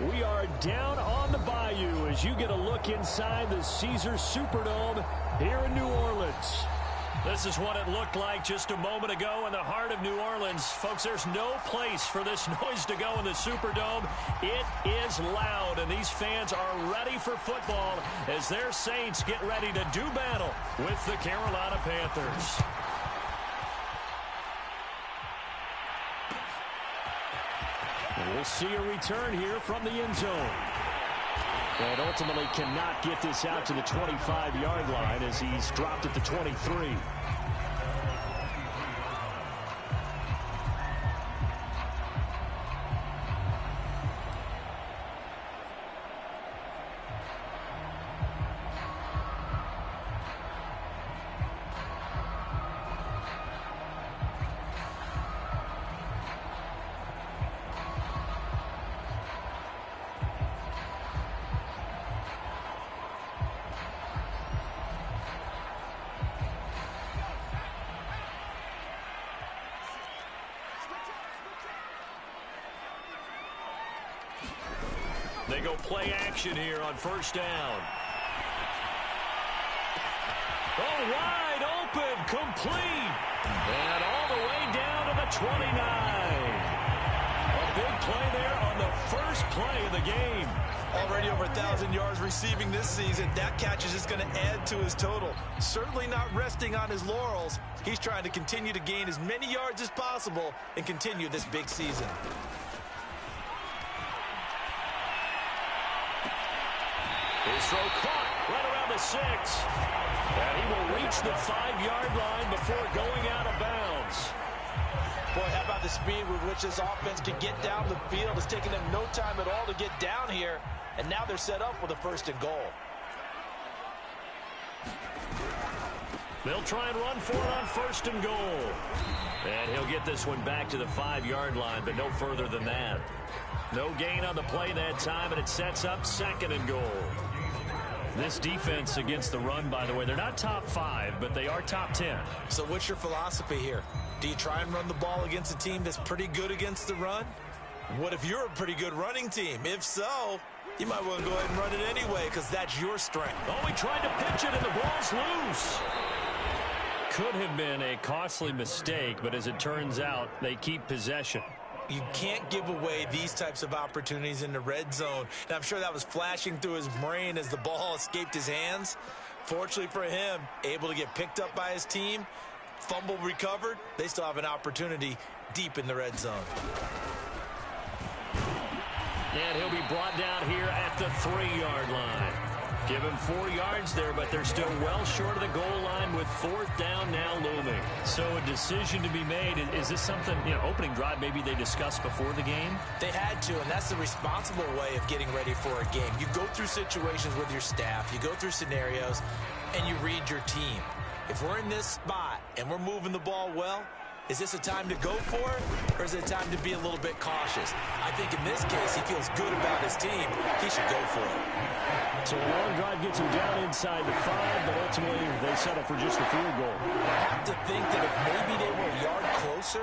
We are down on the bayou as you get a look inside the Caesars Superdome here in New Orleans. This is what it looked like just a moment ago in the heart of New Orleans. Folks, there's no place for this noise to go in the Superdome. It is loud, and these fans are ready for football as their Saints get ready to do battle with the Carolina Panthers. And we'll see a return here from the end zone. And ultimately cannot get this out to the 25-yard line as he's dropped at the 23. They go play action here on first down. Oh, wide open, complete. And all the way down to the 29. A big play there on the first play of the game. Already over 1,000 yards receiving this season. That catch is just going to add to his total. Certainly not resting on his laurels. He's trying to continue to gain as many yards as possible and continue this big season. His throw caught right around the 6. And he will reach the 5-yard line before going out of bounds. Boy, how about the speed with which this offense can get down the field? It's taken them no time at all to get down here. And now they're set up with a 1st and goal. They'll try and run for it on 1st and goal. And he'll get this one back to the 5-yard line, but no further than that. No gain on the play that time, and it sets up 2nd and goal. This defense against the run, by the way, they're not top 5, but they are top 10. So what's your philosophy here? Do you try and run the ball against a team that's pretty good against the run? What if you're a pretty good running team? If so, you might want to go ahead and run it anyway because that's your strength. Oh, he tried to pitch it, and the ball's loose. Could have been a costly mistake, but as it turns out, they keep possession. You can't give away these types of opportunities in the red zone. And I'm sure that was flashing through his brain as the ball escaped his hands. Fortunately for him, able to get picked up by his team, fumble recovered. They still have an opportunity deep in the red zone. And he'll be brought down here at the 3-yard line. Give him 4 yards there, but they're still well short of the goal line with 4th down now looming. So a decision to be made. Is this something, opening drive maybe they discussed before the game? They had to, and that's the responsible way of getting ready for a game. You go through situations with your staff, you go through scenarios, and you read your team. If we're in this spot and we're moving the ball well, is this a time to go for it, or is it a time to be a little bit cautious? I think in this case, he feels good about his team. He should go for it. So a long drive gets him down inside the 5, but ultimately they settle for just the field goal. I have to think that if maybe they were a yard closer,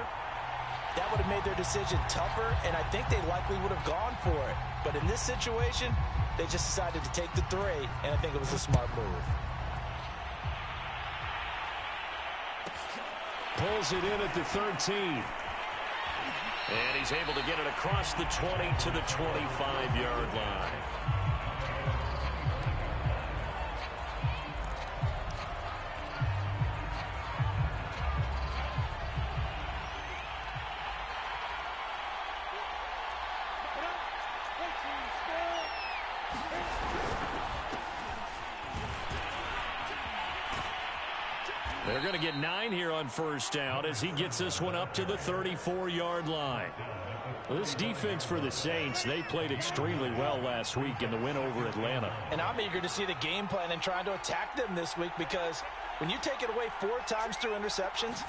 that would have made their decision tougher, and I think they likely would have gone for it. But in this situation, they just decided to take the 3, and I think it was a smart move. Pulls it in at the 13. And he's able to get it across the 20 to the 25-yard line. They're going to get 9 here on 1st down as he gets this one up to the 34-yard line. Well, this defense for the Saints, they played extremely well last week in the win over Atlanta. And I'm eager to see the game plan and trying to attack them this week because when you take it away 4 times through interceptions,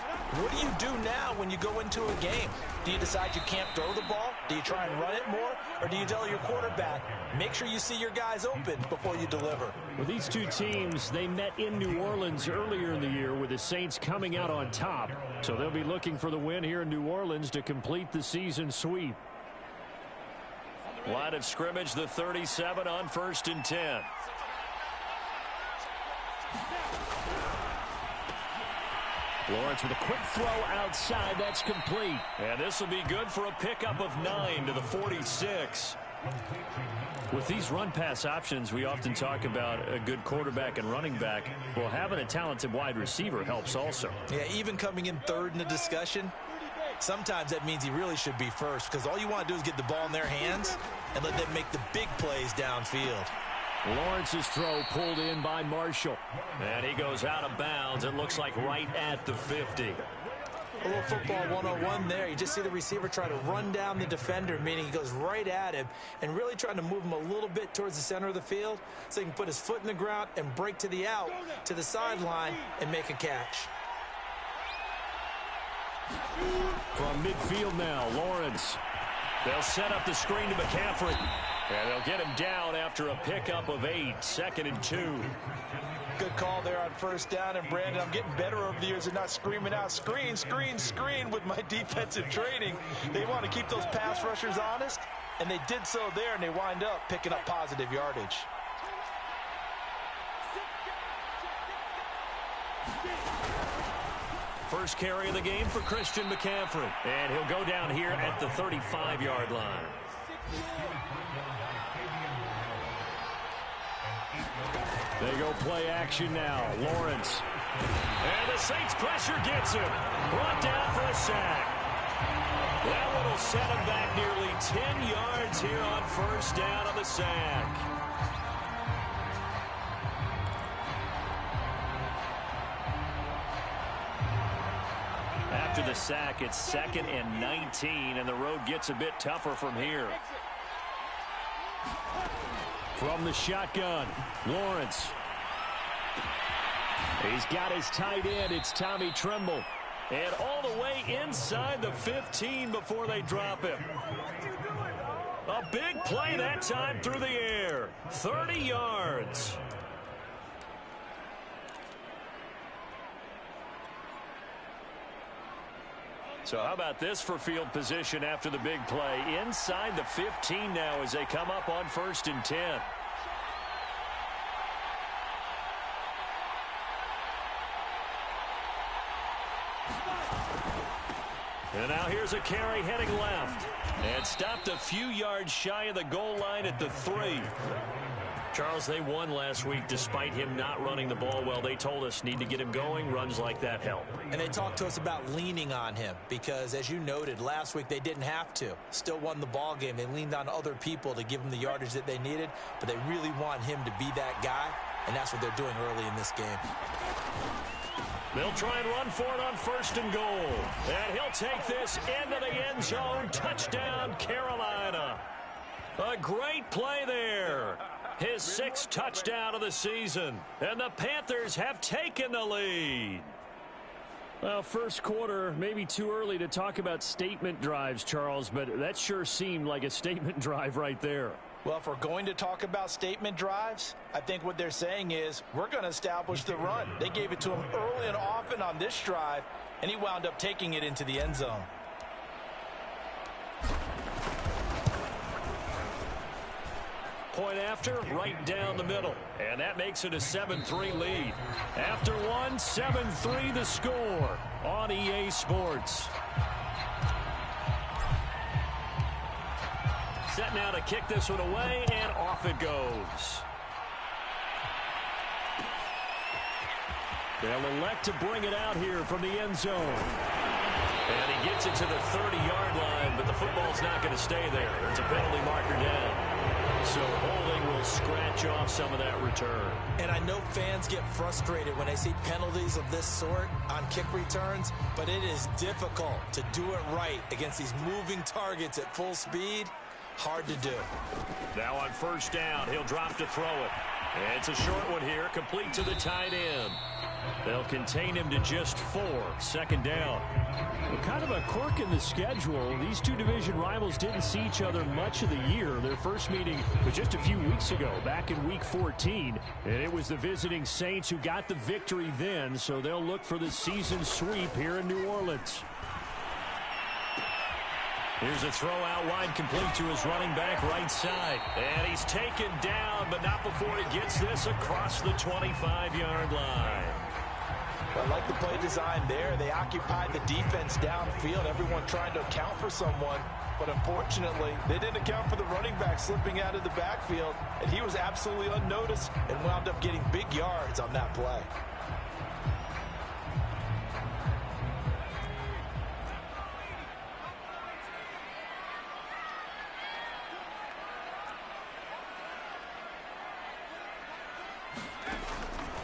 what do you do now when you go into a game? Do you decide you can't throw the ball? Do you try and run it more? Or do you tell your quarterback, make sure you see your guys open before you deliver? Well, these two teams, they met in New Orleans earlier in the year with the Saints coming out on top. So they'll be looking for the win here in New Orleans to complete the season sweep. Line of scrimmage, the 37 on 1st and 10. Lawrence with a quick throw outside. That's complete. And this will be good for a pickup of 9 to the 46. With these run-pass options, we often talk about a good quarterback and running back. Well, having a talented wide receiver helps also. Yeah, even coming in third in the discussion, sometimes that means he really should be first, because all you want to do is get the ball in their hands and let them make the big plays downfield. Lawrence's throw pulled in by Marshall. And he goes out of bounds. It looks like right at the 50. A little football 101 there. You just see the receiver try to run down the defender, meaning he goes right at him and really trying to move him a little bit towards the center of the field so he can put his foot in the ground and break to the out, to the sideline, and make a catch. From midfield now, Lawrence. They'll set up the screen to McCaffrey. And they'll get him down after a pickup of 8, 2nd and 2. Good call there on 1st down. And, Brandon, I'm getting better over the years and not screaming out, screen, screen, screen with my defensive training. They want to keep those pass rushers honest, and they did so there, and they wind up picking up positive yardage. First carry of the game for Christian McCaffrey. And he'll go down here at the 35-yard line. They go play action now. Lawrence. And the Saints pressure gets him. Brought down for a sack. That one will set him back nearly 10 yards here on 1st down on the sack. After the sack, it's 2nd and 19, and the road gets a bit tougher from here. From the shotgun, Lawrence. He's got his tight end. It's Tommy Tremble. And all the way inside the 15 before they drop him. A big play that time through the air. 30 yards. So how about this for field position after the big play? Inside the 15 now as they come up on 1st and 10. And now here's a carry heading left. And stopped a few yards shy of the goal line at the 3. Charles, they won last week despite him not running the ball well. They told us need to get him going. Runs like that help. And they talked to us about leaning on him because, as you noted, last week they didn't have to. Still won the ball game. They leaned on other people to give them the yardage that they needed, but they really want him to be that guy, and that's what they're doing early in this game. They'll try and run for it on 1st and goal. And he'll take this into the end zone. Touchdown, Carolina. A great play there. His 6th touchdown of the season. And the Panthers have taken the lead. Well, first quarter, maybe too early to talk about statement drives, Charles, but that sure seemed like a statement drive right there. Well, if we're going to talk about statement drives, I think what they're saying is we're going to establish the run. They gave it to him early and often on this drive, and he wound up taking it into the end zone. Point after, right down the middle. And that makes it a 7-3 lead. After one, 7-3 the score on EA Sports. Set now to kick this one away, and off it goes. They'll elect to bring it out here from the end zone. And he gets it to the 30-yard line, but the football's not going to stay there. There's a penalty marker down. So holding will scratch off some of that return. And I know fans get frustrated when they see penalties of this sort on kick returns, but it is difficult to do it right against these moving targets at full speed. Hard to do. Now on 1st down, he'll drop to throw it. And it's a short one here, complete to the tight end. They'll contain him to just 4, 2nd down. Well, kind of a quirk in the schedule. These two division rivals didn't see each other much of the year. Their first meeting was just a few weeks ago, back in Week 14. And it was the visiting Saints who got the victory then, so they'll look for the season sweep here in New Orleans. Here's a throw out wide, complete to his running back right side. And he's taken down, but not before he gets this across the 25-yard line. I like the play design there. They occupied the defense downfield, everyone trying to account for someone. But unfortunately, they didn't account for the running back slipping out of the backfield, and he was absolutely unnoticed and wound up getting big yards on that play.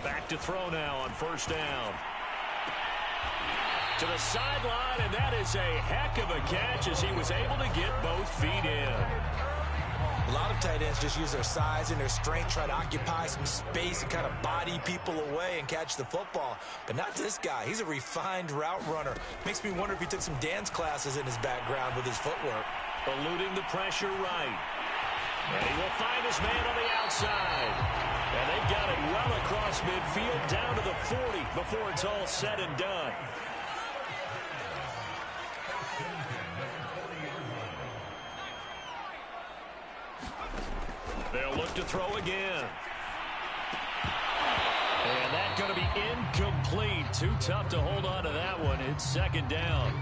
Back to throw now on first down. To the sideline, and that is a heck of a catch as he was able to get both feet in. A lot of tight ends just use their size and their strength, try to occupy some space and kind of body people away and catch the football. But not this guy. He's a refined route runner. Makes me wonder if he took some dance classes in his background with his footwork. Eluding the pressure right. And he will find his man on the outside. And they've got it well across midfield down to the 40 before it's all said and done. They'll look to throw again. And that's going to be incomplete. Too tough to hold on to that one. It's second down.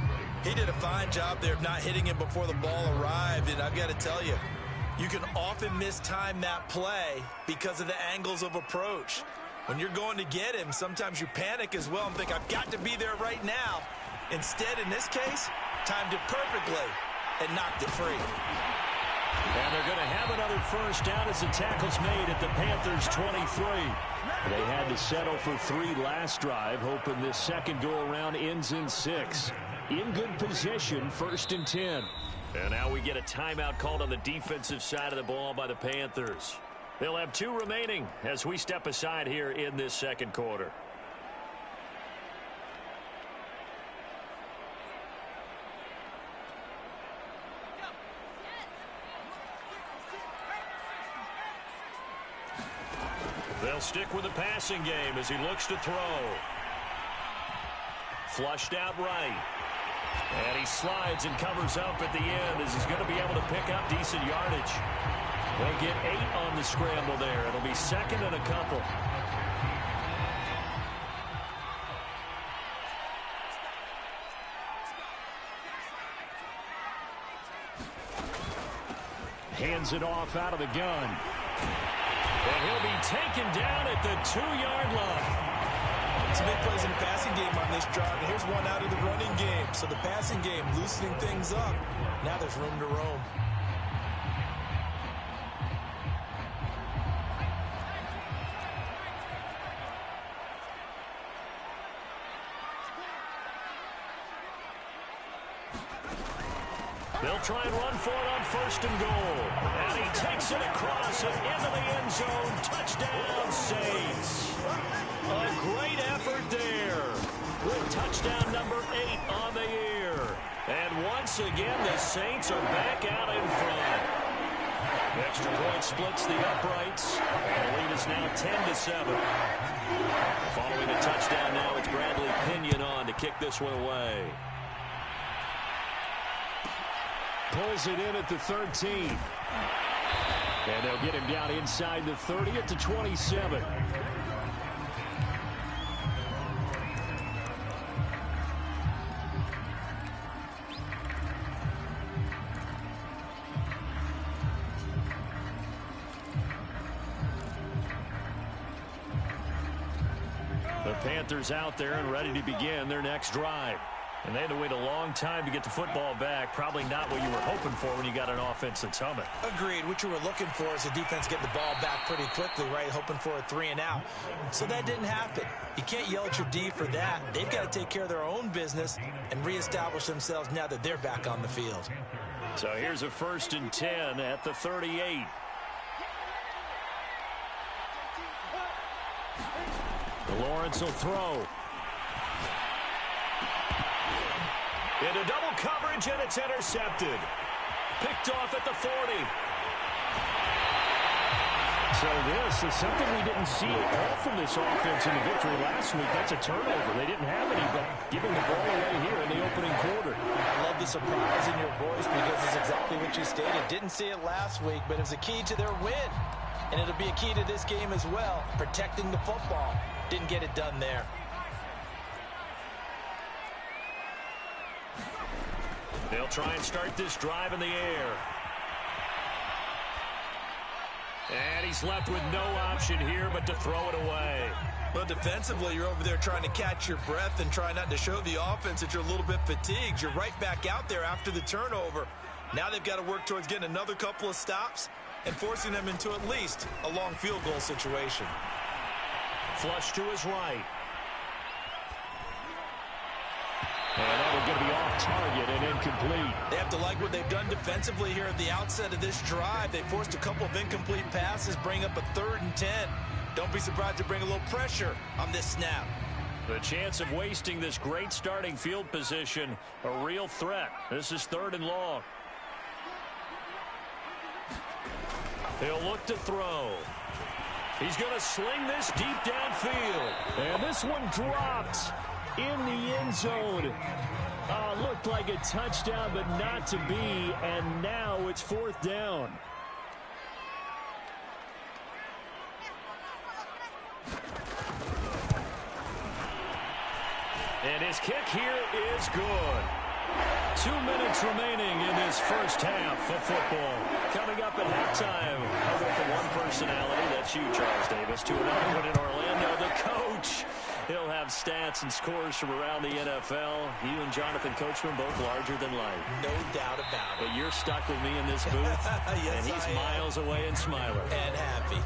He did a fine job there of not hitting him before the ball arrived. And I've got to tell you, you can often mistime that play because of the angles of approach. When you're going to get him, sometimes you panic as well and think, I've got to be there right now. Instead, in this case, timed it perfectly and knocked it free. And they're going to have another first down as the tackle's made at the Panthers' 23. They had to settle for 3 last drive, hoping this second go-around ends in 6. In good position, 1st and 10. And now we get a timeout called on the defensive side of the ball by the Panthers. They'll have 2 remaining as we step aside here in this second quarter. They'll stick with the passing game as he looks to throw. Flushed out right. And he slides and covers up at the end as he's going to be able to pick up decent yardage. They'll get 8 on the scramble there. It'll be second and a couple. Hands it off out of the gun. And he'll be taken down at the 2-yard line. Some big plays in the passing game on this drive. And here's one out of the running game. So the passing game loosening things up. Now there's room to roam. They'll try and run for it on 1st and goal. And he takes it across and into the end zone. Touchdown, Saints. A great effort there. With touchdown number 8 on the year. And once again, the Saints are back out in front. Extra point splits the uprights. And the lead is now 10-7. Following a touchdown now, it's Bradley Pinion on to kick this one away. Pulls it in at the 13. And they'll get him down inside the 30 at the 27. The Panthers out there and ready to begin their next drive. And they had to wait a long time to get the football back. Probably not what you were hoping for when you got an offense that's humming. Agreed. What you were looking for is the defense getting the ball back pretty quickly, right? Hoping for a 3 and out. So that didn't happen. You can't yell at your D for that. They've got to take care of their own business and reestablish themselves now that they're back on the field. So here's a 1st and 10 at the 38. Lawrence will throw. Into double coverage, and it's intercepted. Picked off at the 40. So this is something we didn't see at all from this offense in the victory last week. That's a turnover. They didn't have any, but giving the ball away here in the opening quarter. I love the surprise in your voice because it's exactly what you stated. Didn't see it last week, but it was a key to their win. And it'll be a key to this game as well, protecting the football. Didn't get it done there. They'll try and start this drive in the air. And he's left with no option here but to throw it away. Well, defensively, you're over there trying to catch your breath and try not to show the offense that you're a little bit fatigued. You're right back out there after the turnover. Now they've got to work towards getting another couple of stops and forcing them into at least a long field goal situation. Flush to his right. And that one's going to be off target and incomplete. They have to like what they've done defensively here at the outset of this drive. They forced a couple of incomplete passes, bring up a 3rd and 10. Don't be surprised to bring a little pressure on this snap. The chance of wasting this great starting field position, a real threat. This is 3rd and long. He'll look to throw. He's going to sling this deep downfield. And this one dropped in the end zone. Looked like a touchdown, but not to be. And now it's 4th down. And his kick here is good. 2 minutes remaining in this first half of football. Coming up at halftime, I'll go from one personality, that's you, Charles Davis, to another one in Orlando, the coach. He'll have stats and scores from around the NFL. You and Jonathan Coachman both larger than life. No doubt about it. But you're stuck with me in this booth, yes, and he's miles away and smiling. And happy.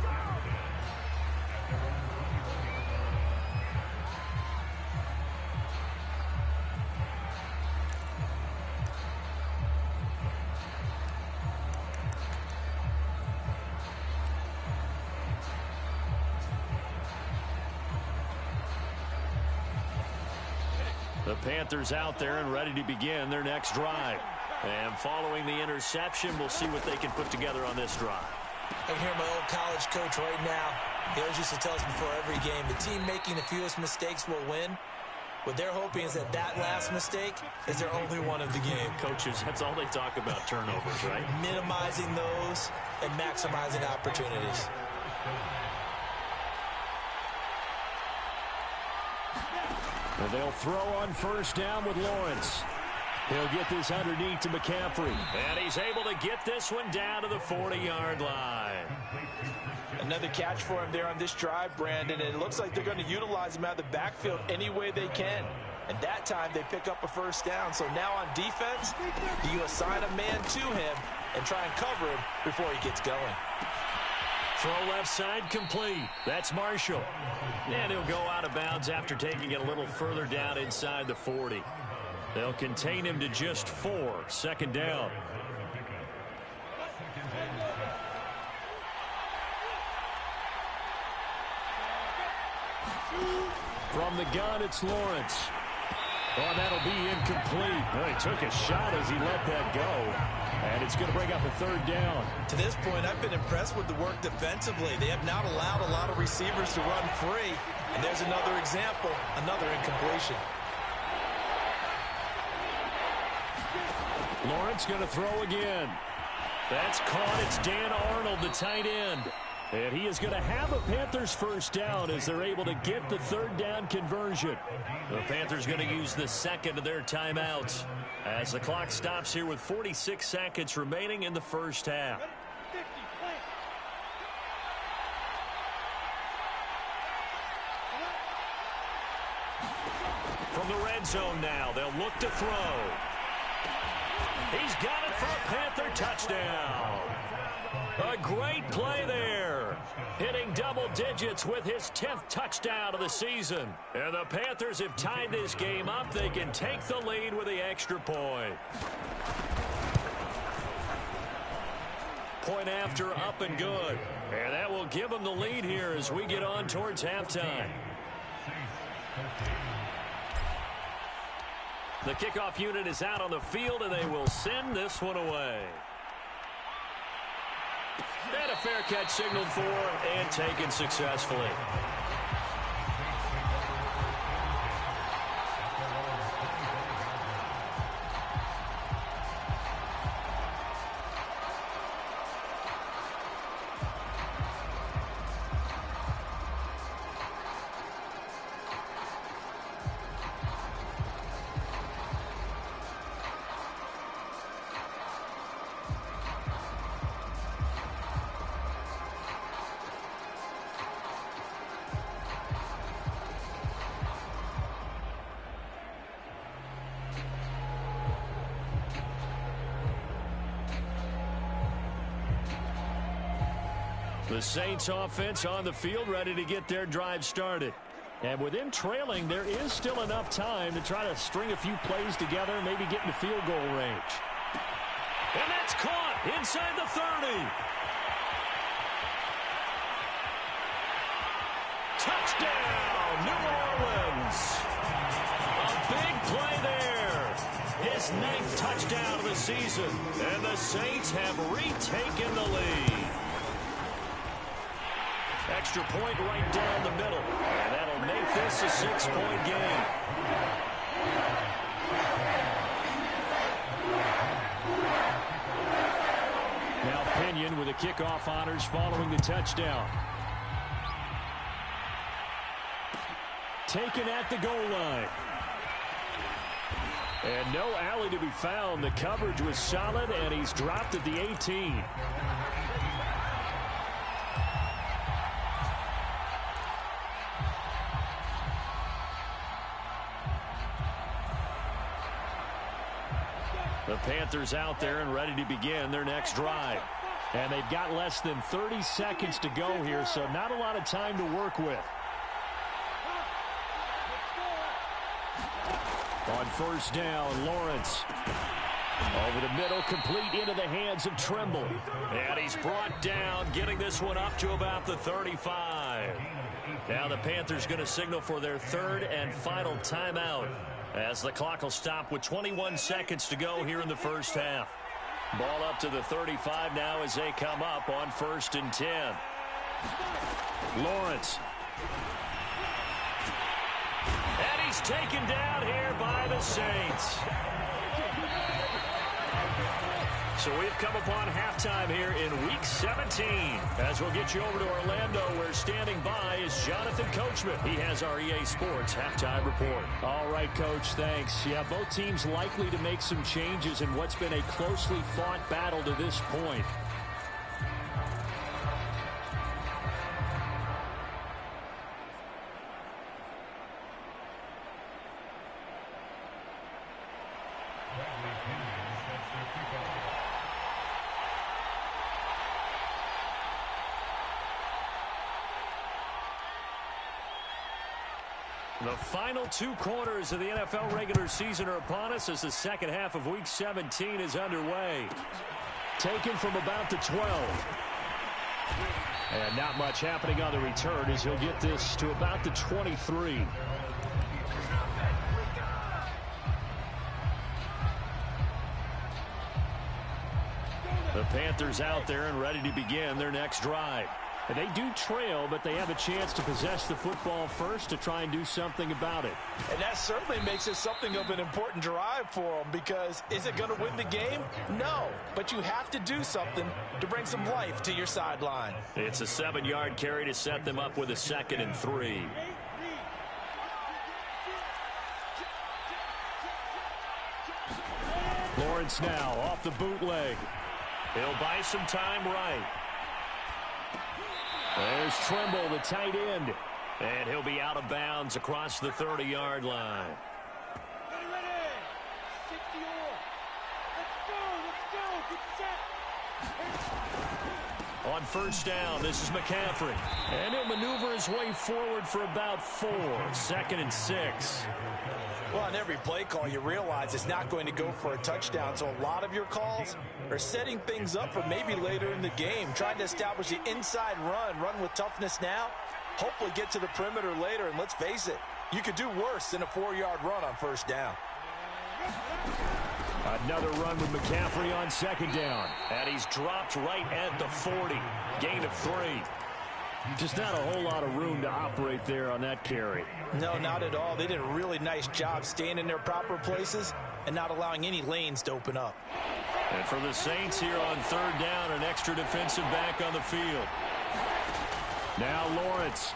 The Panthers out there and ready to begin their next drive. And following the interception, we'll see what they can put together on this drive. I hear my old college coach right now. He always used to tell us before every game, the team making the fewest mistakes will win. What they're hoping is that that last mistake is their only one of the game. Coaches, that's all they talk about, turnovers, right? Minimizing those and maximizing opportunities. And they'll throw on 1st down with Lawrence. He'll get this underneath to McCaffrey. And he's able to get this one down to the 40-yard line. Another catch for him there on this drive, Brandon. And it looks like they're going to utilize him out of the backfield any way they can. And that time they pick up a 1st down. So now on defense, you assign a man to him and try and cover him before he gets going. Throw left side complete. That's Marshall. And he'll go out of bounds after taking it a little further down inside the 40. They'll contain him to just 4. 2nd down. From the gun, it's Lawrence. Oh, that'll be incomplete. Well, he took a shot as he let that go. And it's going to bring up a 3rd down. To this point, I've been impressed with the work defensively. They have not allowed a lot of receivers to run free. And there's another example, another incompletion. Lawrence going to throw again. That's caught. It's Dan Arnold, the tight end. And he is going to have a Panthers 1st down as they're able to get the 3rd down conversion. The Panthers going to use the 2nd of their timeouts as the clock stops here with 46 seconds remaining in the first half. From the red zone now, they'll look to throw. He's got it for a Panther touchdown. A great play there. Hitting double digits with his 10th touchdown of the season. And the Panthers have tied this game up. They can take the lead with the extra point. Point after, up and good. And that will give them the lead here as we get on towards halftime. The kickoff unit is out on the field, and they will send this one away. And a fair catch signaled for and taken successfully. The Saints offense on the field, ready to get their drive started. And with them trailing, there is still enough time to try to string a few plays together, maybe get into field goal range. And that's caught inside the 30. Touchdown, New Orleans. A big play there. His 9th touchdown of the season. And the Saints have retaken the lead. Extra point right down the middle. And that'll make this a 6-point game. Now Pinion with the kickoff honors following the touchdown. Taken at the goal line. And no alley to be found. The coverage was solid, and he's dropped at the 18. The Panthers out there and ready to begin their next drive. And they've got less than 30 seconds to go here, so not a lot of time to work with. On first down, Lawrence. Over the middle, complete into the hands of Trimble. And he's brought down, getting this one up to about the 35. Now the Panthers going to signal for their 3rd and final timeout, as the clock will stop with 21 seconds to go here in the first half. Ball up to the 35 now as they come up on 1st and 10. Lawrence. And he's taken down here by the Saints. So we've come upon halftime here in Week 17. As we'll get you over to Orlando, where standing by is Jonathan Coachman. He has our EA Sports halftime report. All right, Coach, thanks. Yeah, both teams likely to make some changes in what's been a closely fought battle to this point. The final 2 quarters of the NFL regular season are upon us as the second half of Week 17 is underway. Taken from about the 12. And not much happening on the return as he'll get this to about the 23. The Panthers out there and ready to begin their next drive. And they do trail, but they have a chance to possess the football first to try and do something about it. And that certainly makes it something of an important drive for them, because is it going to win the game? No, but you have to do something to bring some life to your sideline. It's a 7-yard carry to set them up with a 2nd and 3. Lawrence now off the bootleg. He'll buy some time right. There's Trimble, the tight end. And he'll be out of bounds across the 30-yard line. Ready. 60 on. Let's go. Get set. On first down, this is McCaffrey. And he'll maneuver his way forward for about 4. 2nd and 6. Well, on every play call, you realize it's not going to go for a touchdown. So a lot of your calls are setting things up for maybe later in the game, trying to establish the inside run with toughness now, hopefully get to the perimeter later. And let's face it, you could do worse than a 4-yard run on first down. Another run with McCaffrey on 2nd down. And he's dropped right at the 40. Gain of 3. Just not a whole lot of room to operate there on that carry. No, not at all. They did a really nice job staying in their proper places and not allowing any lanes to open up. And for the Saints here on 3rd down, an extra defensive back on the field. Now Lawrence.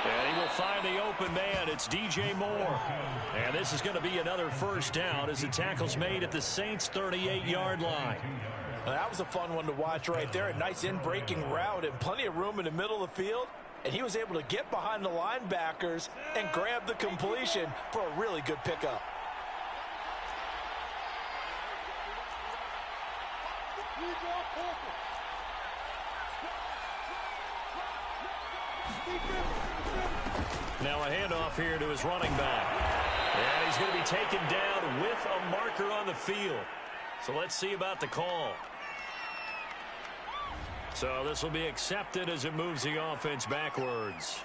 And he will find the open man. It's DJ Moore. And this is going to be another first down as the tackle's made at the Saints' 38-yard line. That was a fun one to watch right there. A nice in-breaking route and plenty of room in the middle of the field. And he was able to get behind the linebackers and grab the completion for a really good pickup. Now a handoff here to his running back. And he's going to be taken down with a marker on the field. So let's see about the call. So this will be accepted as it moves the offense backwards.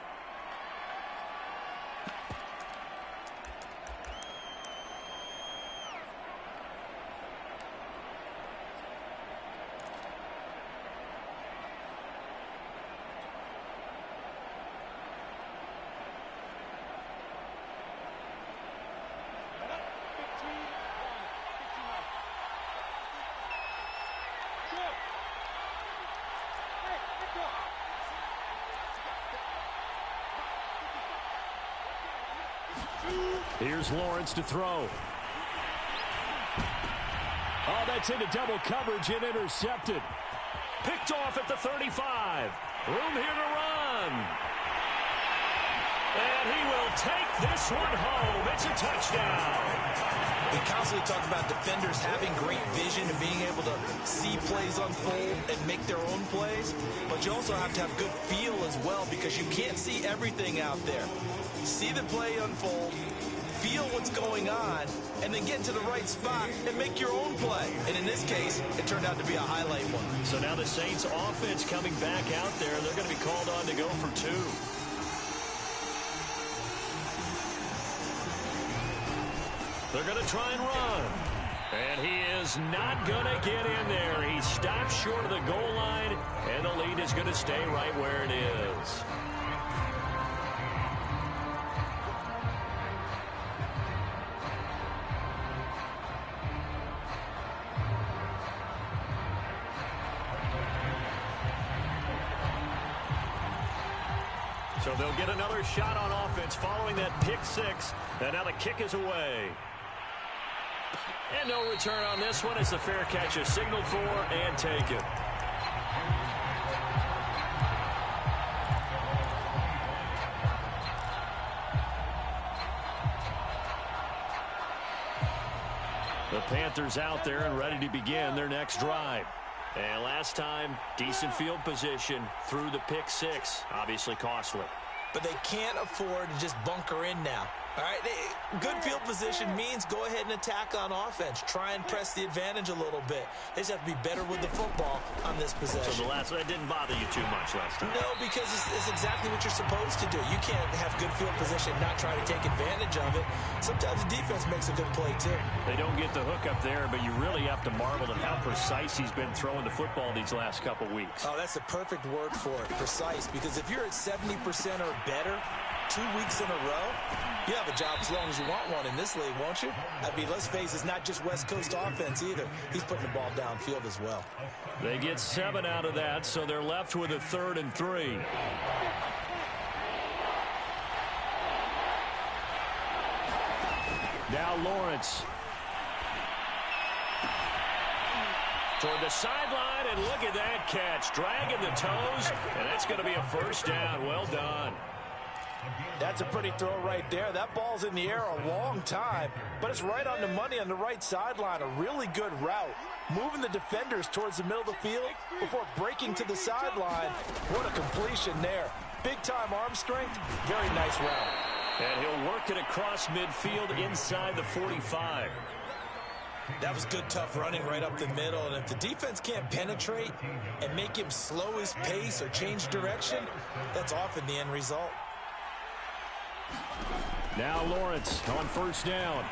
Here's Lawrence to throw. Oh, that's into double coverage and intercepted. Picked off at the 35. Room here to run. And he will take this one home. It's a touchdown. We constantly talk about defenders having great vision and being able to see plays unfold and make their own plays. But you also have to have good feel as well, because you can't see everything out there. See the play unfold, feel what's going on, and then get to the right spot and make your own play. And in this case, it turned out to be a highlight one. So now the Saints offense coming back out there. They're going to be called on to go for two. They're going to try and run. And he is not going to get in there. He stops short of the goal line, and the lead is going to stay right where it is. So they'll get another shot on offense following that pick six. And now the kick is away. And no return on this one as the fair catch is signaled for and taken. The Panthers out there and ready to begin their next drive. And last time, decent field position through the pick six. Obviously costly. But they can't afford to just bunker in now. All right, good field position means go ahead and attack on offense. Try and press the advantage a little bit. They just have to be better with the football on this possession. So that didn't bother you too much last time? No, because it's exactly what you're supposed to do. You can't have good field position and not try to take advantage of it. Sometimes the defense makes a good play, too. They don't get the hook up there, but you really have to marvel at how precise he's been throwing the football these last couple weeks. Oh, that's the perfect word for it, precise, because if you're at 70% or better 2 weeks in a row, you have a job as long as you want one in this league, won't you? I mean, let's face it, it's not just West Coast offense either. He's putting the ball downfield as well. They get 7 out of that, so they're left with a 3rd and 3. Now Lawrence. Toward the sideline, and look at that catch. Dragging the toes, and that's going to be a first down. Well done. That's a pretty throw right there. That ball's in the air a long time, but it's right on the money on the right sideline. A really good route. Moving the defenders towards the middle of the field before breaking to the sideline. What a completion there. Big-time arm strength. Very nice route. And he'll work it across midfield inside the 45. That was good, tough running right up the middle. And if the defense can't penetrate and make him slow his pace or change direction, that's often the end result. Now Lawrence on first down.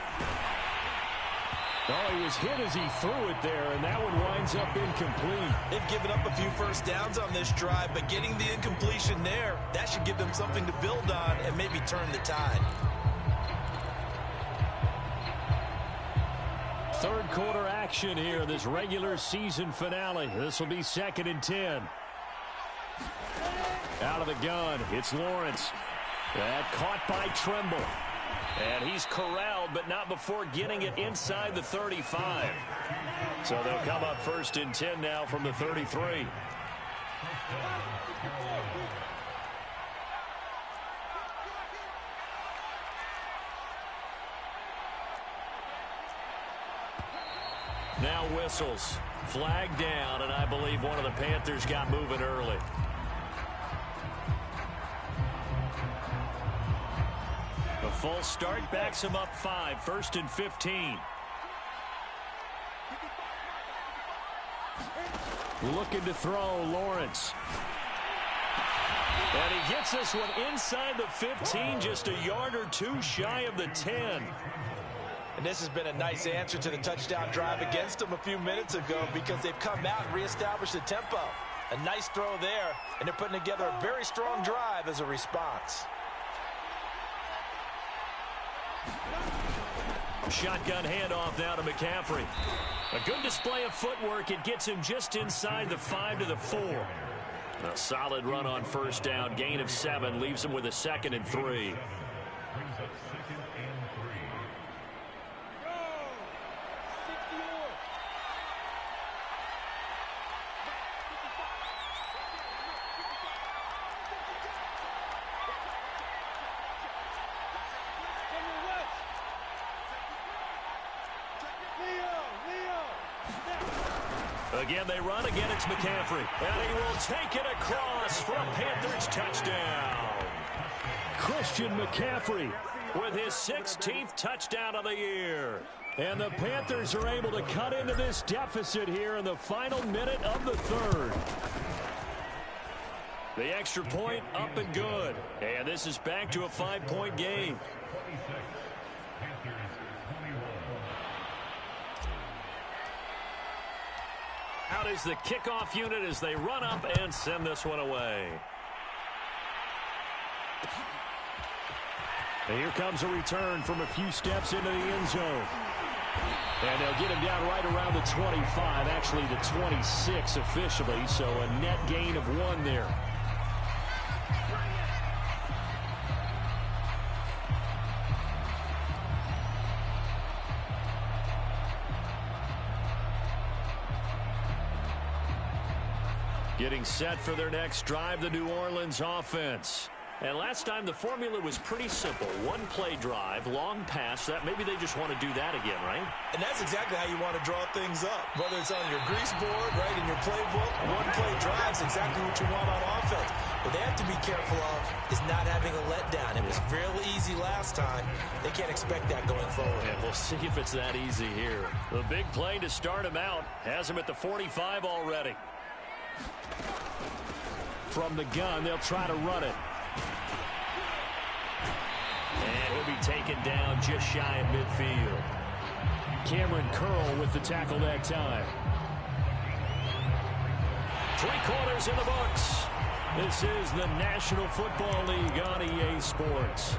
Oh, he was hit as he threw it there, and that one winds up incomplete. They've given up a few first downs on this drive, but getting the incompletion there, that should give them something to build on and maybe turn the tide. Third quarter action here, this regular season finale. This will be 2nd and 10. Out of the gun, it's Lawrence. That caught by Tremble. And he's corralled, but not before getting it inside the 35. So they'll come up 1st and 10 now from the 33. Now whistles. Flag down, and I believe one of the Panthers got moving early. A full start backs him up 5, 1st and 15. Looking to throw, Lawrence. And he gets this one inside the 15, just a yard or two shy of the 10. And this has been a nice answer to the touchdown drive against them a few minutes ago because they've come out and reestablished the tempo. A nice throw there, and they're putting together a very strong drive as a response. Shotgun handoff now to McCaffrey. A good display of footwork. It gets him just inside the 5 to the 4. A solid run on first down. Gain of 7 leaves him with a 2nd and 3. Again, they run. Again, it's McCaffrey. And he will take it across for a Panthers touchdown. Christian McCaffrey with his 16th touchdown of the year. And the Panthers are able to cut into this deficit here in the final minute of the 3rd. The extra point up and good. And this is back to a 5-point game. Out is the kickoff unit as they run up and send this one away. And here comes a return from a few steps into the end zone. And they'll get him down right around the 25, actually the 26 officially, so a net gain of 1 there. Getting set for their next drive, the New Orleans offense. And last time the formula was pretty simple. 1-play drive, long pass. That maybe they just want to do that again, right? And that's exactly how you want to draw things up. Whether it's on your grease board, right, in your playbook, 1-play drive is exactly what you want on offense. What they have to be careful of is not having a letdown. It was fairly easy last time. They can't expect that going forward. And we'll see if it's that easy here. The big play to start him out has him at the 45 already. From the gun, they'll try to run it. And he'll be taken down just shy of midfield. Cameron Curl with the tackle that time. 3 quarters in the books. This is the National Football League on EA Sports.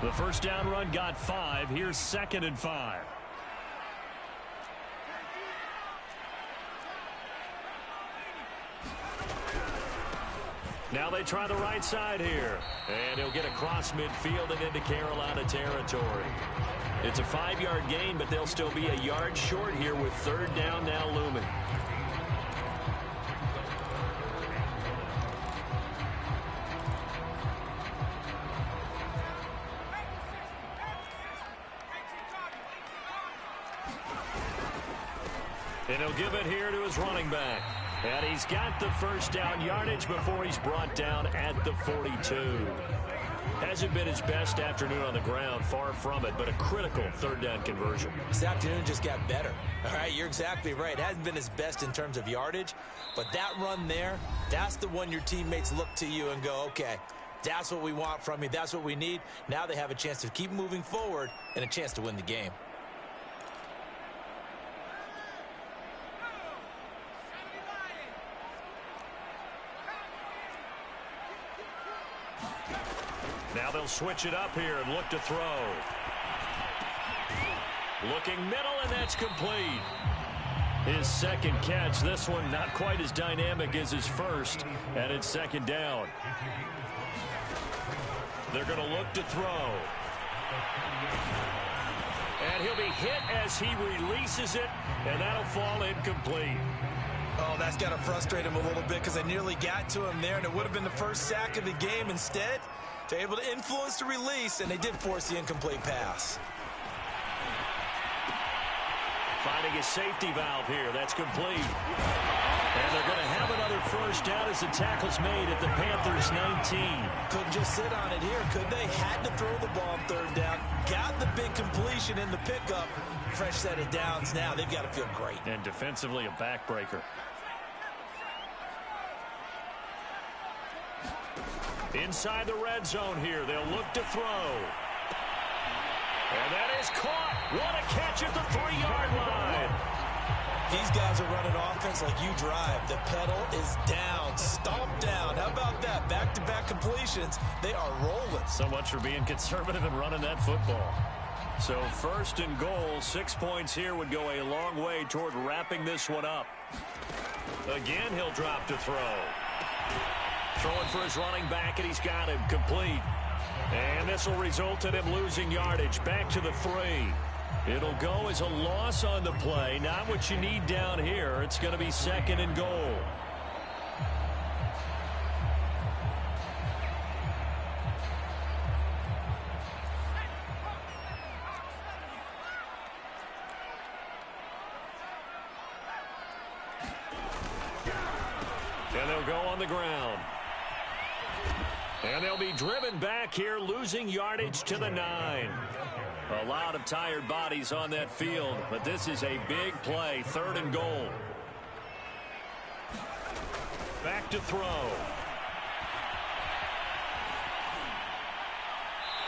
The first down run got 5. Here's 2nd and 5. Now they try the right side here. And he'll get across midfield and into Carolina territory. It's a 5-yard gain, but they'll still be a yard short here with 3rd down now looming. And he'll give it here to his running back. And he's got the first down yardage before he's brought down at the 42. Hasn't been his best afternoon on the ground, far from it, but a critical 3rd down conversion. This afternoon just got better. All right, you're exactly right. It hasn't been his best in terms of yardage, but that run there, that's the one your teammates look to you and go, okay, that's what we want from you. That's what we need. Now they have a chance to keep moving forward and a chance to win the game. Now they'll switch it up here and look to throw. Looking middle, and that's complete. His 2nd catch. This one not quite as dynamic as his first, and it's 2nd down. They're going to look to throw. And he'll be hit as he releases it, and that'll fall incomplete. Oh, that's got to frustrate him a little bit because I nearly got to him there, and it would have been the first sack of the game. Instead, They're able to influence the release, and they did force the incomplete pass. Finding a safety valve here. That's complete. And they're going to have another first down as the tackle's made at the Panthers' 19. Couldn't just sit on it here, could they? Had to throw the ball on third down. Got the big completion in the pickup. Fresh set of downs now. They've got to feel great. And defensively, a backbreaker. Inside the red zone here. They'll look to throw. And that is caught. What a catch at the 3-yard line. These guys are running offense like you drive. The pedal is down, stomped down. How about that? Back-to-back completions. They are rolling. So much for being conservative and running that football. So first and goal, 6 points here would go a long way toward wrapping this one up. Again, he'll drop to throw. Throwing for his running back, and he's got him complete. And this will result in him losing yardage. Back to the 3. It'll go as a loss on the play. Not what you need down here. It's going to be second and goal. And they'll go on the ground. And they'll be driven back here, losing yardage to the 9. A lot of tired bodies on that field, but this is a big play, third and goal. Back to throw.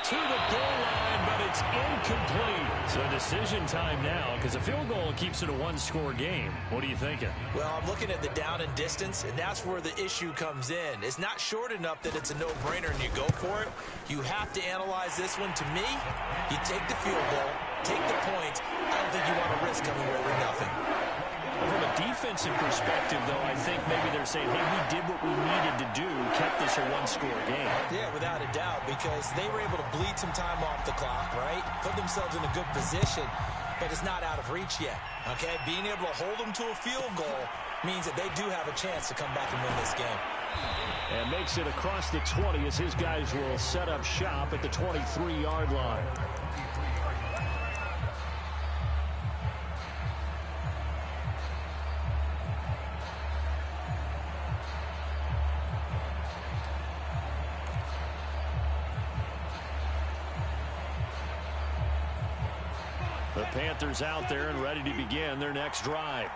To the goal line, but it's incomplete. So decision time now, because a field goal keeps it a one-score game. What are you thinking? Well, I'm looking at the down and distance, and that's where the issue comes in. It's not short enough that it's a no-brainer and you go for it. You have to analyze this one. To me, you take the field goal, take the points. I don't think you want to risk coming away with nothing. From a defensive perspective, though, I think maybe they're saying, hey, we did what we needed to do, kept this a one-score game. Yeah, without a doubt, because they were able to bleed some time off the clock, right? Put themselves in a good position, but it's not out of reach yet, okay? Being able to hold them to a field goal means that they do have a chance to come back and win this game. And makes it across the 20 as his guys will set up shop at the 23-yard line. The Panthers out there and ready to begin their next drive.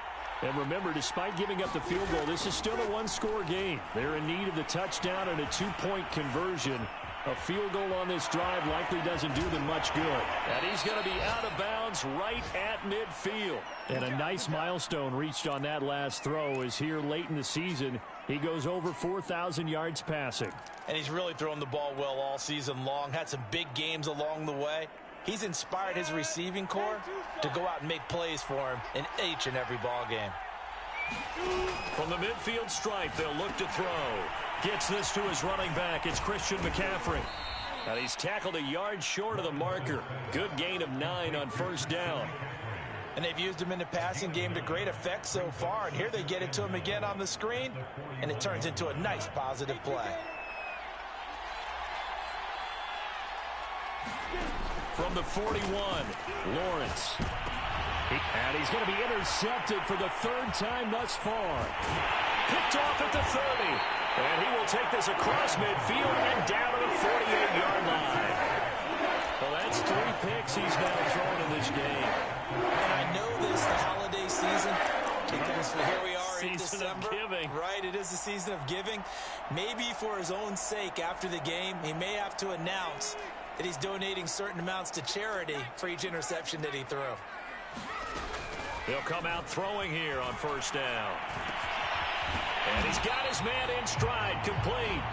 And remember, despite giving up the field goal, this is still a one-score game. They're in need of the touchdown and a two-point conversion. A field goal on this drive likely doesn't do them much good. And he's going to be out of bounds right at midfield. And a nice milestone reached on that last throw is here late in the season. He goes over 4,000 yards passing. And he's really thrown the ball well all season long. Had some big games along the way. He's inspired his receiving corps to go out and make plays for him in each and every ball game. From the midfield stripe, they'll look to throw. Gets this to his running back. It's Christian McCaffrey. And he's tackled a yard short of the marker. Good gain of 9 on first down. And they've used him in the passing game to great effect so far. And here they get it to him again on the screen. And it turns into a nice positive play. From the 41, Lawrence. And he's going to be intercepted for the third time thus far. Picked off at the 30. And he will take this across midfield and down to the 48-yard line. Well, that's 3 picks he's now thrown in this game. And I know this, the holiday season, because here we are in December. Season of giving. Right, it is the season of giving. Maybe for his own sake after the game, he may have to announce that he's donating certain amounts to charity for each interception that he threw. He'll come out throwing here on first down. And he's got his man in stride, complete.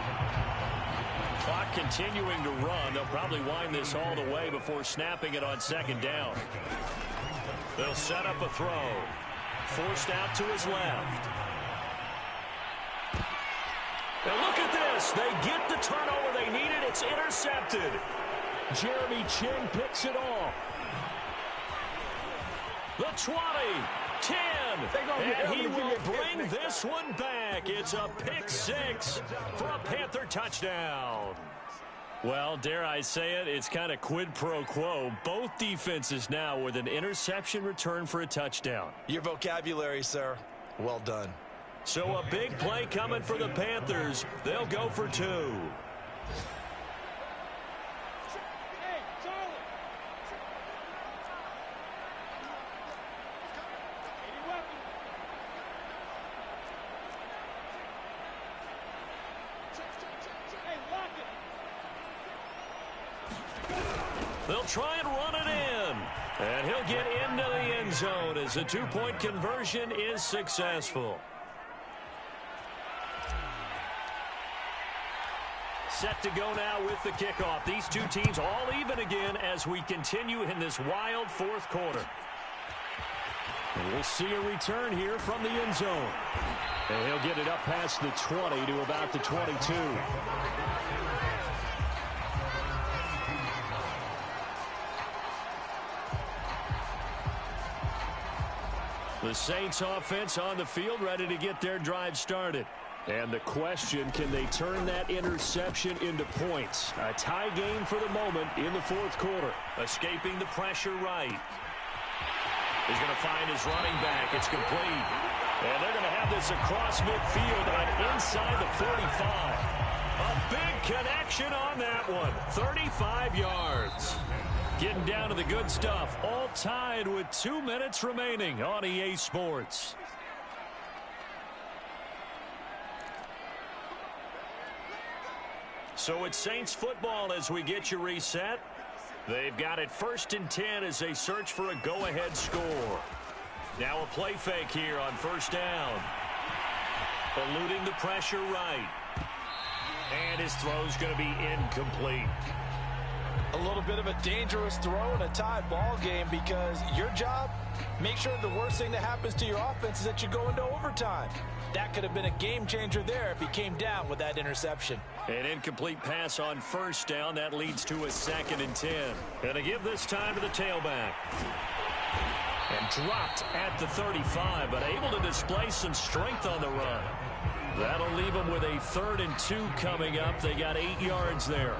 Clock continuing to run. They'll probably wind this all the way before snapping it on second down. They'll set up a throw. Forced out to his left. Now look at this. They get the turnover they needed. It's intercepted. Jeremy Chinn picks it off. The 20, 10, and he will bring this one back. It's a pick 6 for a Panther touchdown. Well, dare I say it, it's kind of quid pro quo. Both defenses now with an interception return for a touchdown. Your vocabulary, sir. Well done. So a big play coming for the Panthers. They'll go for 2. Hey, Charlie. 80 weapons. Hey, lock it. They'll try and run it in. And he'll get into the end zone as the 2-point conversion is successful. Set to go now with the kickoff. These two teams all even again as we continue in this wild fourth quarter. And we'll see a return here from the end zone. And he'll get it up past the 20 to about the 22. The Saints offense on the field ready to get their drive started. And the question, can they turn that interception into points? A tie game for the moment in the fourth quarter. Escaping the pressure right. He's going to find his running back. It's complete. And they're going to have this across midfield and inside the 45. A big connection on that one. 35 yards. Getting down to the good stuff. All tied with 2 minutes remaining on EA Sports. So it's Saints football as we get you reset. They've got it 1st and 10 as they search for a go-ahead score. Now a play fake here on 1st down. Eluding the pressure right. And his throw's going to be incomplete. A little bit of a dangerous throw in a tied ball game because your job, make sure the worst thing that happens to your offense is that you go into overtime. That could have been a game changer there if he came down with that interception. An incomplete pass on 1st down. That leads to a 2nd and 10. And to give this time to the tailback. And dropped at the 35, but able to display some strength on the run. That'll leave them with a 3rd and 2 coming up. They got 8 yards there.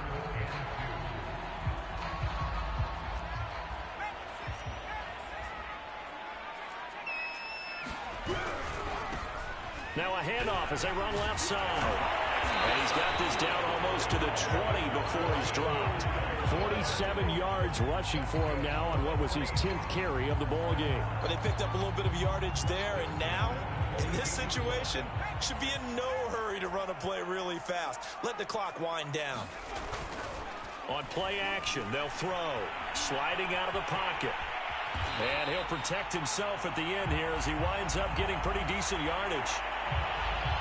Now a handoff as they run left side. And he's got this down almost to the 20 before he's dropped. 47 yards rushing for him now on what was his 10th carry of the ball game. But they picked up a little bit of yardage there, and now, in this situation, should be in no hurry to run a play really fast. Let the clock wind down. On play action, they'll throw. Sliding out of the pocket. And he'll protect himself at the end here as he winds up getting pretty decent yardage.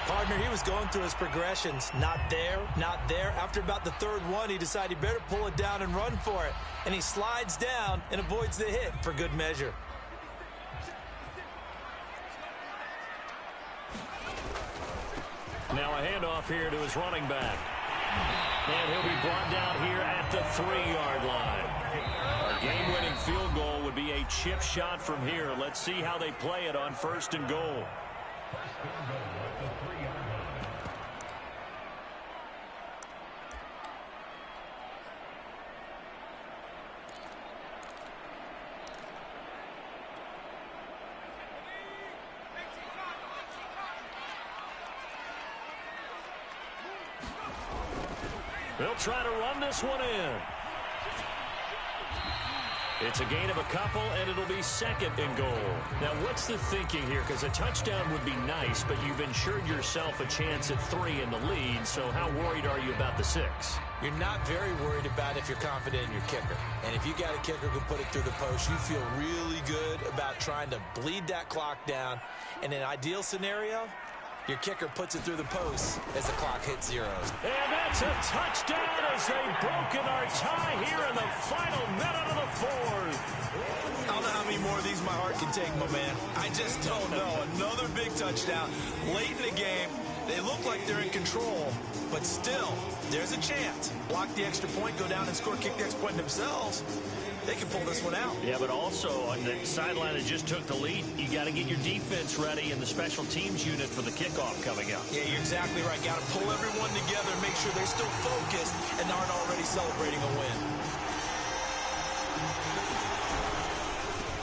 Partner, he was going through his progressions. Not there, not there. After about the 3rd one, he decided he better pull it down and run for it. And he slides down and avoids the hit for good measure. Now a handoff here to his running back. And he'll be brought down here at the 3-yard line. A game-winning field goal would be a chip shot from here. Let's see how they play it on 1st and goal. They'll try to run this one in. It's a gain of a couple, and it'll be 2nd and goal. Now, what's the thinking here? Because a touchdown would be nice, but you've ensured yourself a chance at 3 in the lead, so how worried are you about the 6? You're not very worried about if you're confident in your kicker. And if you got a kicker who can put it through the post, you feel really good about trying to bleed that clock down. In an ideal scenario, your kicker puts it through the post as the clock hits zeros. And that's a touchdown as they've broken our tie here in the final minute of the 4th. I don't know how many more of these my heart can take, my man. I just don't know. Another big touchdown late in the game. They look like they're in control, but still, there's a chance. Block the extra point, go down and score, kick the extra point themselves. they can pull this one out. Yeah, but also on the sideline that just took the lead, you got to get your defense ready and the special teams unit for the kickoff coming up. Yeah, you're exactly right. Got to pull everyone together and make sure they're still focused and aren't already celebrating a win.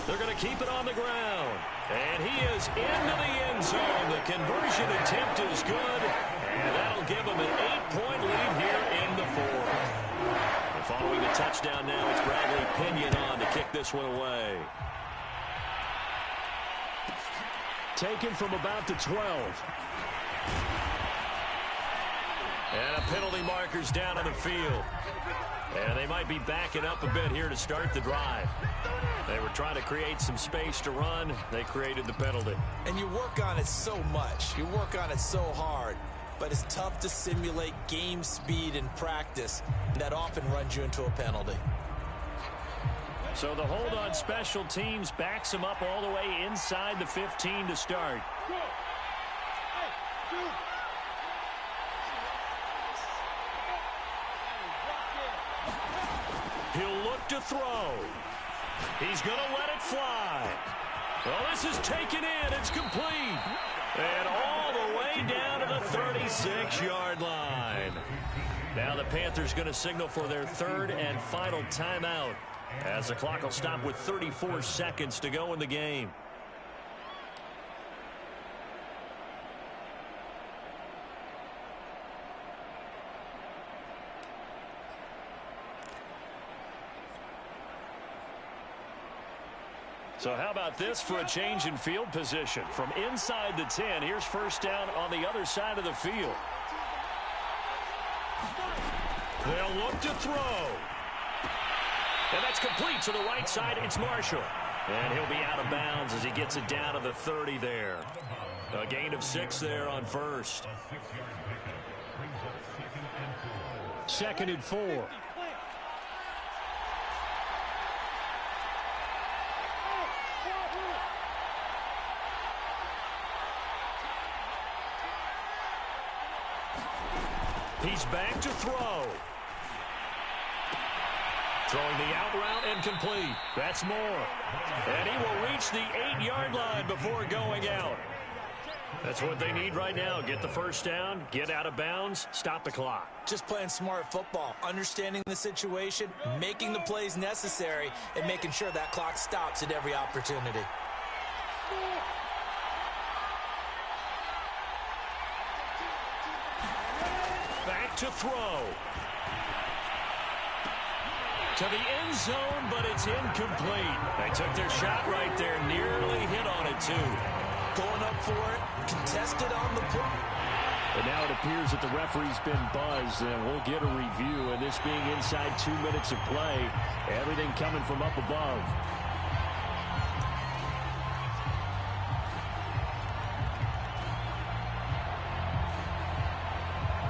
They're going to keep it on the ground. And he is into the end zone. The conversion attempt is good. And that'll give him an 8-point lead here in the fourth. And following the touchdown now, it's Bradley Pinion on to kick this one away. Taken from about the 12. And a penalty marker's down on the field. And they might be backing up a bit here to start the drive. They were trying to create some space to run. They created the penalty. And you work on it so much. You work on it so hard. But it's tough to simulate game speed in practice. That often runs you into a penalty. So the hold on special teams backs him up all the way inside the 15 to start. He'll look to throw. He's going to let it fly. Well, this is taken in. It's complete. And all the way down to the 36-yard line. Now the Panthers going to signal for their third and final timeout, as the clock will stop with 34 seconds to go in the game. So how about this for a change in field position? From inside the 10, here's first down on the other side of the field. They'll look to throw. And that's complete to the right side. It's Marshall. And he'll be out of bounds as he gets it down to the 30 there. A gain of 6 there on first. 2nd and 4. He's back to throw. Throwing the out route and complete. That's Moore. And he will reach the 8-yard line before going out. That's what they need right now. Get the first down, get out of bounds, stop the clock. Just playing smart football, understanding the situation, making the plays necessary, and making sure that clock stops at every opportunity. Back to throw. To the end zone, but it's incomplete. They took their shot right there, nearly hit on it, too. Going up for it, contested on the play. And now it appears that the referee's been buzzed, and we'll get a review. And this being inside 2 minutes of play, everything coming from up above.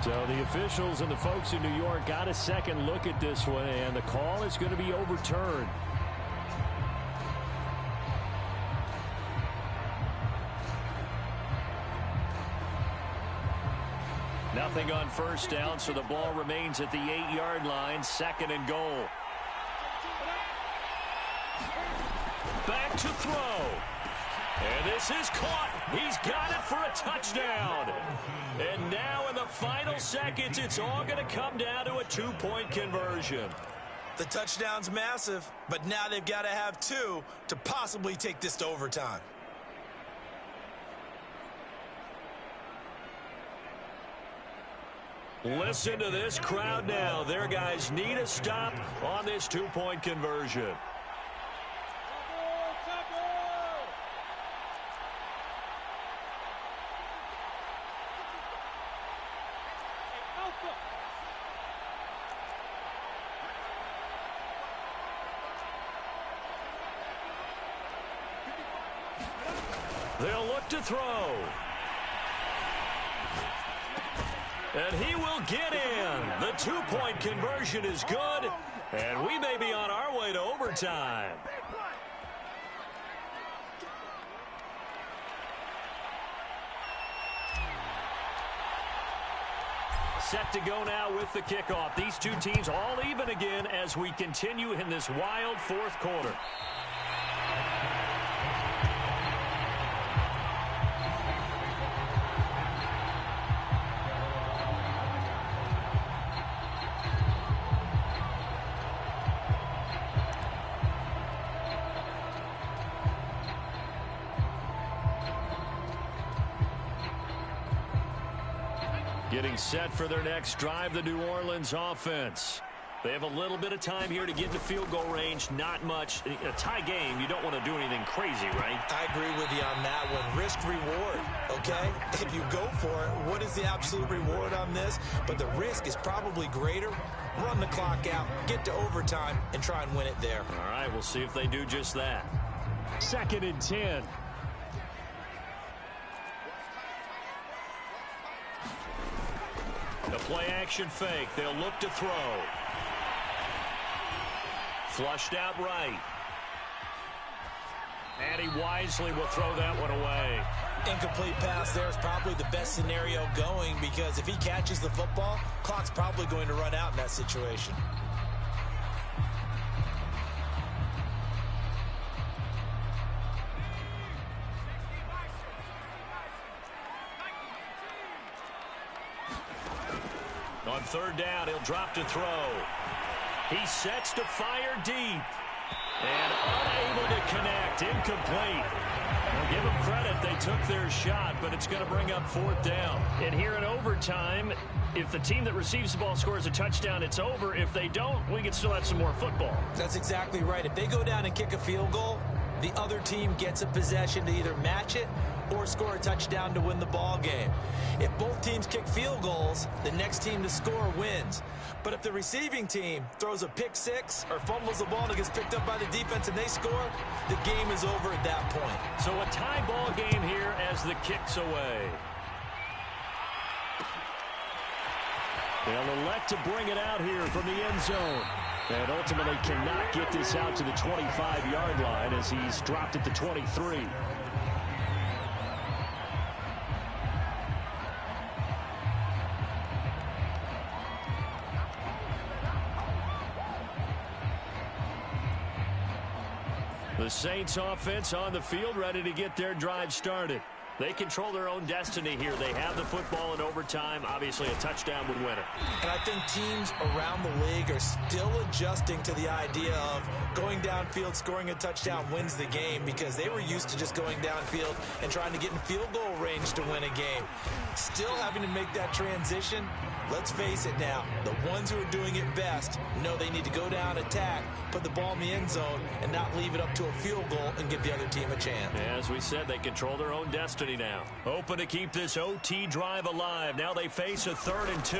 So the officials and the folks in New York got a second look at this one, and the call is going to be overturned. Nothing on first down, so the ball remains at the 8-yard line, 2nd and goal. Back to throw. And this is caught. He's got it for a touchdown. And now in the final seconds, it's all going to come down to a 2-point conversion. The touchdown's massive, but now they've got to have 2 to possibly take this to overtime. Listen to this crowd now. Their guys need a stop on this 2-point conversion. They'll look to throw. And he will get in. The 2-point conversion is good. And we may be on our way to overtime. Set to go now with the kickoff. These two teams all even again as we continue in this wild fourth quarter. Getting set for their next drive, the New Orleans offense. They have a little bit of time here to get into field goal range. Not much. A tie game, you don't want to do anything crazy, right? I agree with you on that one. Risk-reward, okay? If you go for it, what is the absolute reward on this? But the risk is probably greater. Run the clock out, get to overtime, and try and win it there. All right, we'll see if they do just that. 2nd and 10. The play-action fake. They'll look to throw. Flushed out right. And he wisely will throw that one away. Incomplete pass there is probably the best scenario going because if he catches the football, clock's probably going to run out in that situation. On 3rd down, he'll drop to throw. He sets to fire deep. And unable to connect. Incomplete. Well, give them credit. They took their shot, but it's going to bring up 4th down. And here in overtime, if the team that receives the ball scores a touchdown, it's over. If they don't, we can still have some more football. That's exactly right. If they go down and kick a field goal, the other team gets a possession to either match it or score a touchdown to win the ball game. If both teams kick field goals, the next team to score wins. But if the receiving team throws a pick six or fumbles the ball and it gets picked up by the defense and they score, the game is over at that point. So a tie ball game here as the kick's away. They'll elect to bring it out here from the end zone. And ultimately cannot get this out to the 25-yard line as he's dropped at the 23. The Saints offense on the field ready to get their drive started. They control their own destiny here. They have the football in overtime. Obviously, a touchdown would win it. And I think teams around the league are still adjusting to the idea of going downfield, scoring a touchdown wins the game because they were used to just going downfield and trying to get in field goal range to win a game. Still having to make that transition. Let's face it now, the ones who are doing it best know they need to go down, attack, put the ball in the end zone, and not leave it up to a field goal and give the other team a chance. As we said, they control their own destiny now. Open to keep this OT drive alive. Now they face a 3rd and 2.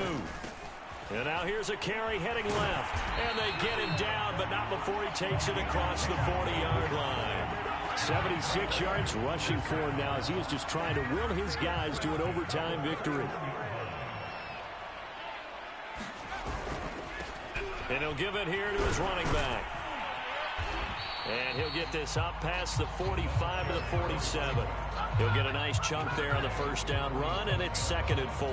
And now here's a carry heading left. And they get him down, but not before he takes it across the 40-yard line. 76 yards rushing for him now as he is just trying to will his guys to an overtime victory. And he'll give it here to his running back. And he'll get this up past the 45 to the 47. He'll get a nice chunk there on the 1st down run, and it's 2nd and 4.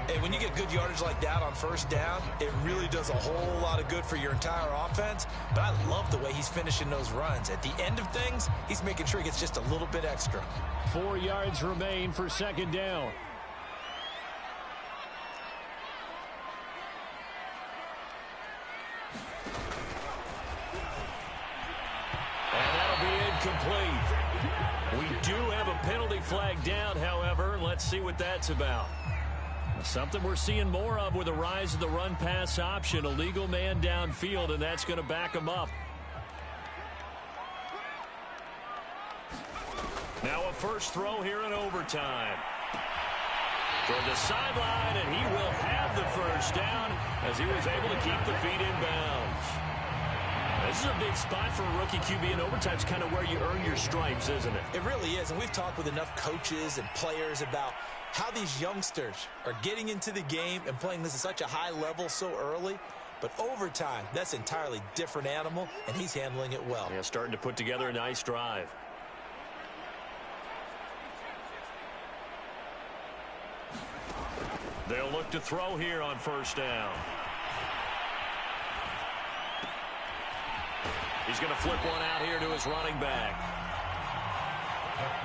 Hey, when you get good yardage like that on 1st down, it really does a whole lot of good for your entire offense. But I love the way he's finishing those runs. At the end of things, he's making sure he gets just a little bit extra. 4 yards remain for 2nd down. Complete. We do have a penalty flag down, however. Let's see what that's about. Something we're seeing more of with the rise of the run-pass option. A legal man downfield, and that's going to back him up. Now a first throw here in overtime. Toward the sideline, and he will have the 1st down as he was able to keep the feet in bounds. This is a big spot for a rookie QB in overtime. It's kind of where you earn your stripes, isn't it? It really is, and we've talked with enough coaches and players about how these youngsters are getting into the game and playing this at such a high level so early. But overtime, that's an entirely different animal, and he's handling it well. Yeah, starting to put together a nice drive. They'll look to throw here on first down. He's going to flip one out here to his running back.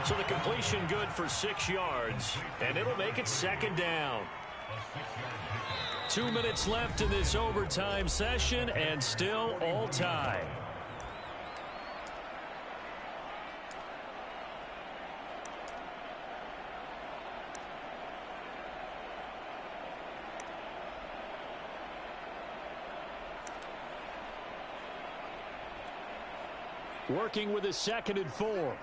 So the completion good for 6 yards, and it'll make it second down. 2 minutes left in this overtime session, and still all tied. Working with a 2nd and 4.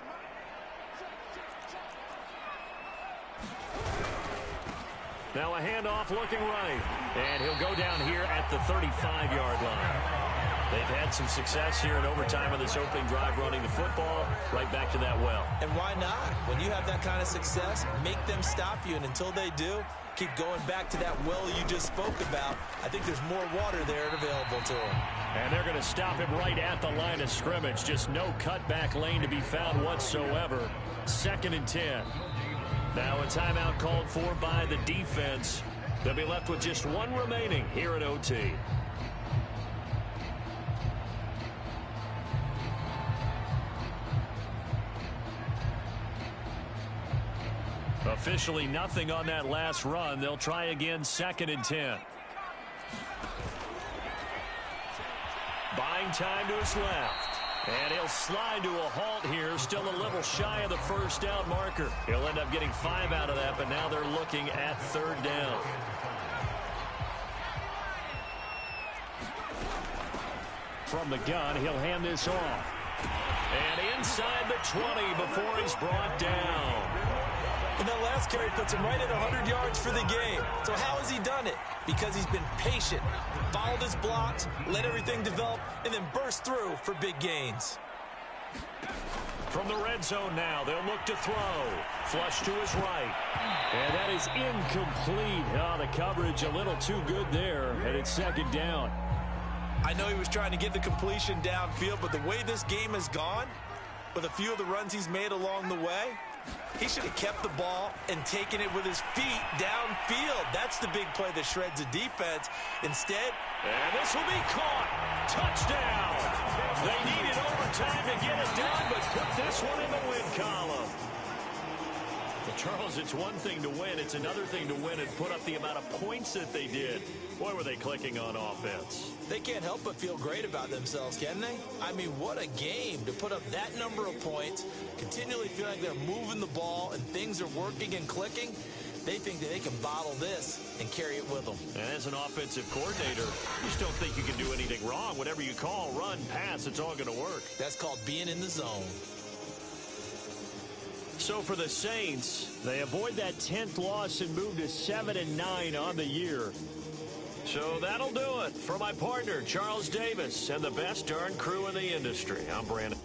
Now a handoff looking right. And he'll go down here at the 35-yard line. They've had some success here in overtime on this opening drive running the football. Right back to that well. And why not? When you have that kind of success, make them stop you. And until they do, keep going back to that well you just spoke about. I think there's more water there available to them. And they're going to stop him right at the line of scrimmage. Just no cutback lane to be found whatsoever. 2nd and 10. Now a timeout called for by the defense. They'll be left with just one remaining here at OT. Officially nothing on that last run. They'll try again 2nd and 10. Buying time to his left. And he'll slide to a halt here. Still a little shy of the first down marker. He'll end up getting 5 out of that, but now they're looking at 3rd down. From the gun, he'll hand this off. And inside the 20 before he's brought down. And that last carry puts him right at 100 yards for the game. So how has he done it? Because he's been patient, followed his blocks, let everything develop, and then burst through for big gains. From the red zone now, they'll look to throw. Flush to his right. And that is incomplete. Oh, the coverage a little too good there, and it's 2nd down. I know he was trying to get the completion downfield, but the way this game has gone, with a few of the runs he's made along the way, he should have kept the ball and taken it with his feet downfield. That's the big play that shreds the defense. Instead, and this will be caught. Touchdown. They needed overtime to get it done, but put this one in the win column. Well, Charles, it's one thing to win. It's another thing to win and put up the amount of points that they did. Boy, were they clicking on offense. They can't help but feel great about themselves, can they? I mean, what a game to put up that number of points, continually feeling like they're moving the ball and things are working and clicking. They think that they can bottle this and carry it with them. And as an offensive coordinator, you just don't think you can do anything wrong. Whatever you call, run, pass, it's all going to work. That's called being in the zone. So for the Saints, they avoid that 10th loss and move to 7-9 on the year. So that'll do it. For my partner, Charles Davis, and the best darn crew in the industry, I'm Brandon.